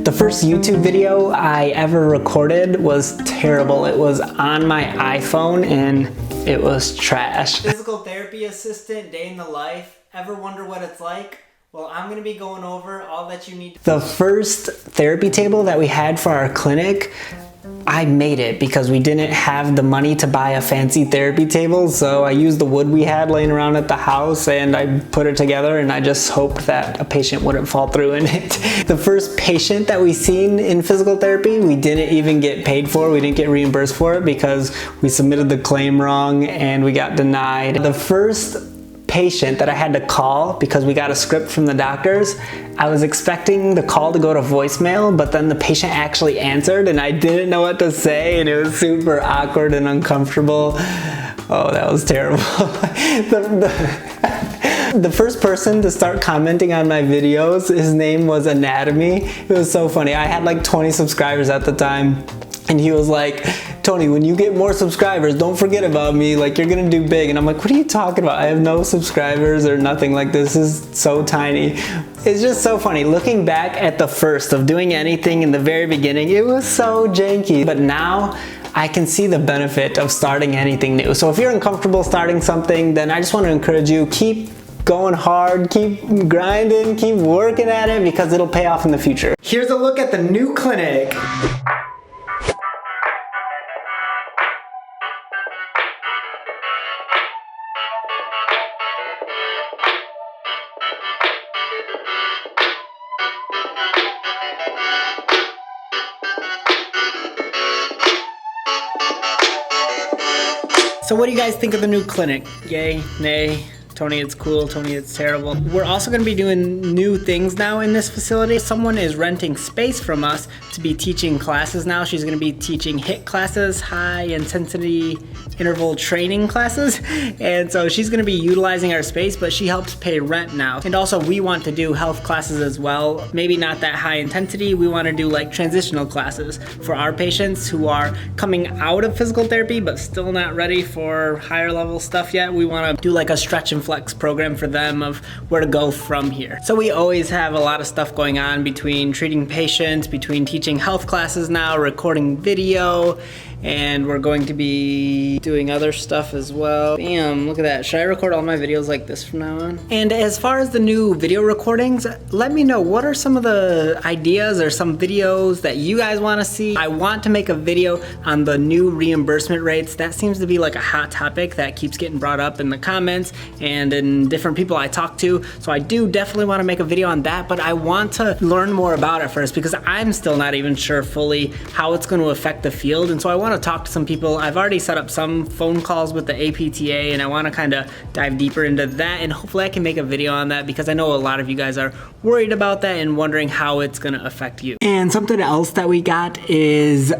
The first YouTube video I ever recorded was terrible. It was on my iPhone and it was trash. Physical therapy assistant, day in the life. Ever wonder what it's like? Well, I'm gonna be going over all that you need to. The first therapy table that we had for our clinic, I made it because we didn't have the money to buy a fancy therapy table, so I used the wood we had laying around at the house and I put it together, and I just hoped that a patient wouldn't fall through in it. The first patient that we seen in physical therapy, we didn't even get paid for. We didn't get reimbursed for it because we submitted the claim wrong and we got denied. The first patient that I had to call because we got a script from the doctors, I was expecting the call to go to voicemail, but then the patient actually answered and I didn't know what to say, and it was super awkward and uncomfortable. Oh, that was terrible. The first person to start commenting on my videos, his name was Anatomy. It was so funny. I had like 20 subscribers at the time, and he was like, "Tony, when you get more subscribers, don't forget about me, like you're gonna do big." And I'm like, what are you talking about? I have no subscribers or nothing, like this is so tiny. It's just so funny. Looking back at the first of doing anything in the very beginning, it was so janky. But now I can see the benefit of starting anything new. So if you're uncomfortable starting something, then I just want to encourage you, keep going hard, keep grinding, keep working at it, because it'll pay off in the future. Here's a look at the new clinic. So what do you guys think of the new clinic? Yay, nay? Tony, it's cool. Tony, it's terrible. We're also gonna be doing new things now in this facility. Someone is renting space from us to be teaching classes now. She's gonna be teaching HIIT classes, high intensity interval training classes. And so she's gonna be utilizing our space, but she helps pay rent now. And also we want to do health classes as well. Maybe not that high intensity. We wanna do like transitional classes for our patients who are coming out of physical therapy, but still not ready for higher level stuff yet. We wanna do like a stretch and flex program for them of where to go from here. So we always have a lot of stuff going on between treating patients, between teaching health classes now, recording video, and we're going to be doing other stuff as well. Damn, look at that. Should I record all my videos like this from now on? And as far as the new video recordings, let me know, what are some of the ideas or some videos that you guys want to see? I want to make a video on the new reimbursement rates. That seems to be like a hot topic that keeps getting brought up in the comments and in different people I talk to. So I do definitely want to make a video on that, but I want to learn more about it first because I'm still not even sure fully how it's going to affect the field. And so I want to talk to some people. I've already set up some phone calls with the APTA, and I want to kind of dive deeper into that, and hopefully I can make a video on that because I know a lot of you guys are worried about that and wondering how it's going to affect you. And something else that we got is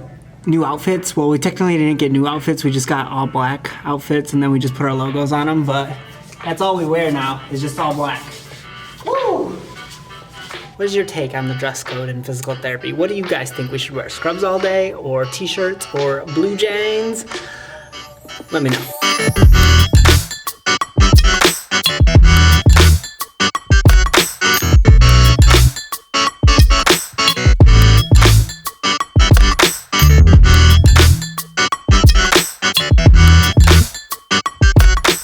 new outfits. Well, we technically didn't get new outfits. We just got all black outfits and then we just put our logos on them, but that's all we wear now, is just all black. Woo! What is your take on the dress code in physical therapy? What do you guys think we should wear? Scrubs all day, or t-shirts, or blue jeans? Let me know.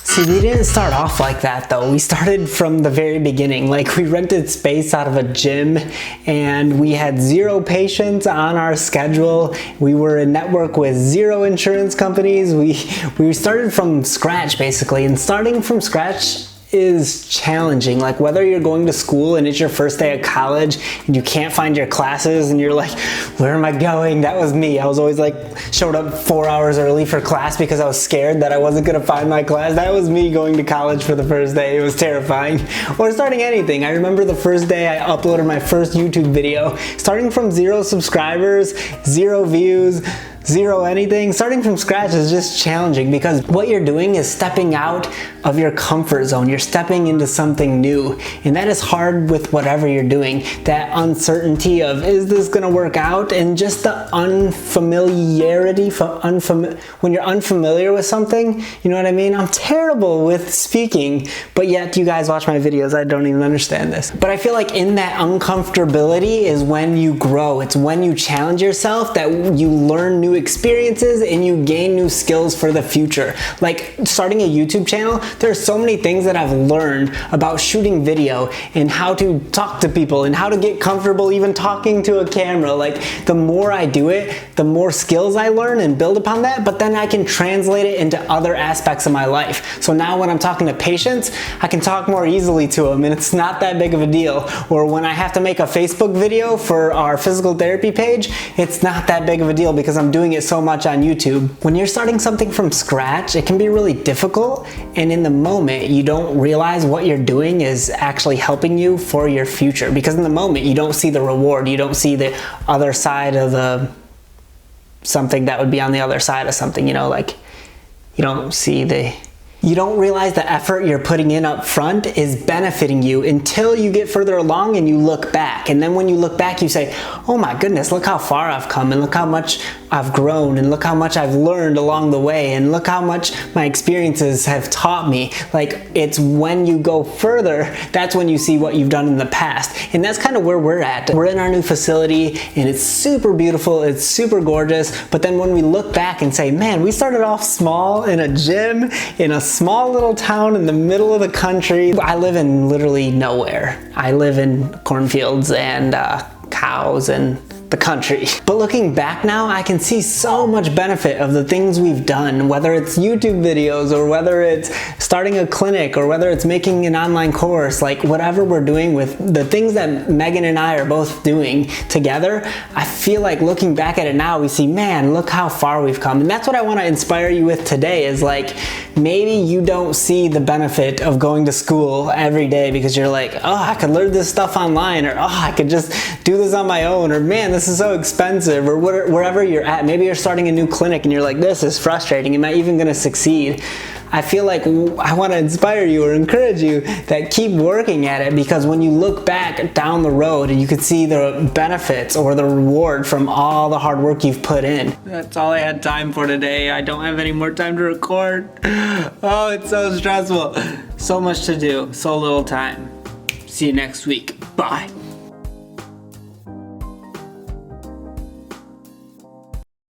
See, we didn't start off like that though. We started from the very beginning. Like, we rented space out of a gym and we had 0 patients on our schedule. We were in network with 0 insurance companies. We started from scratch basically, and starting from scratch is challenging. Like, whether you're going to school and it's your first day of college and you can't find your classes and you're like, where am I going? That was me. I was always like, showed up 4 hours early for class because I was scared that I wasn't gonna find my class. That was me going to college for the first day. It was terrifying. Or starting anything. I remember the first day I uploaded my first YouTube video, starting from 0 subscribers, 0 views, zero anything. Starting from scratch is just challenging because what you're doing is stepping out of your comfort zone. You're stepping into something new, and that is hard with whatever you're doing. That uncertainty of, is this gonna work out? And just the unfamiliarity, when you're unfamiliar with something, you know what I mean? I'm terrible with speaking, but yet you guys watch my videos, I don't even understand this. But I feel like in that uncomfortability is when you grow. It's when you challenge yourself that you learn new experiences and you gain new skills for the future. Like starting a YouTube channel, there's so many things that I've learned about shooting video and how to talk to people and how to get comfortable even talking to a camera. Like the more I do it, the more skills I learn and build upon that, but then I can translate it into other aspects of my life. So now when I'm talking to patients, I can talk more easily to them and it's not that big of a deal. Or when I have to make a Facebook video for our physical therapy page, it's not that big of a deal because I'm doing it so much on YouTube. When you're starting something from scratch, it can be really difficult, and in the moment you don't realize what you're doing is actually helping you for your future, because in the moment you don't see the reward, you don't see the other side of the something that would be on the other side of something, you know, like you don't realize the effort you're putting in up front is benefiting you until you get further along and you look back. And then when you look back, you say, oh my goodness, look how far I've come, and look how much I've grown, and look how much I've learned along the way, and look how much my experiences have taught me. Like, it's when you go further, that's when you see what you've done in the past. And that's kind of where we're at. We're in our new facility and it's super beautiful, it's super gorgeous. But then when we look back and say, man, we started off small in a gym, in a small little town in the middle of the country. I live in literally nowhere. I live in cornfields and cows and the country. But looking back now, I can see so much benefit of the things we've done, whether it's YouTube videos or whether it's starting a clinic or whether it's making an online course, like whatever we're doing with the things that Megan and I are both doing together. I feel like looking back at it now, we see, man, look how far we've come. And that's what I want to inspire you with today is like, maybe you don't see the benefit of going to school every day because you're like, oh, I could learn this stuff online, or oh, I could just do this on my own, or man, this is so expensive, or wherever you're at. Maybe you're starting a new clinic and you're like, this is frustrating. Am I even gonna succeed? I feel like I want to inspire you or encourage you that keep working at it, because when you look back down the road and you can see the benefits or the reward from all the hard work you've put in. That's all I had time for today. I don't have any more time to record. Oh, it's so stressful. So much to do, so little time. See you next week. Bye.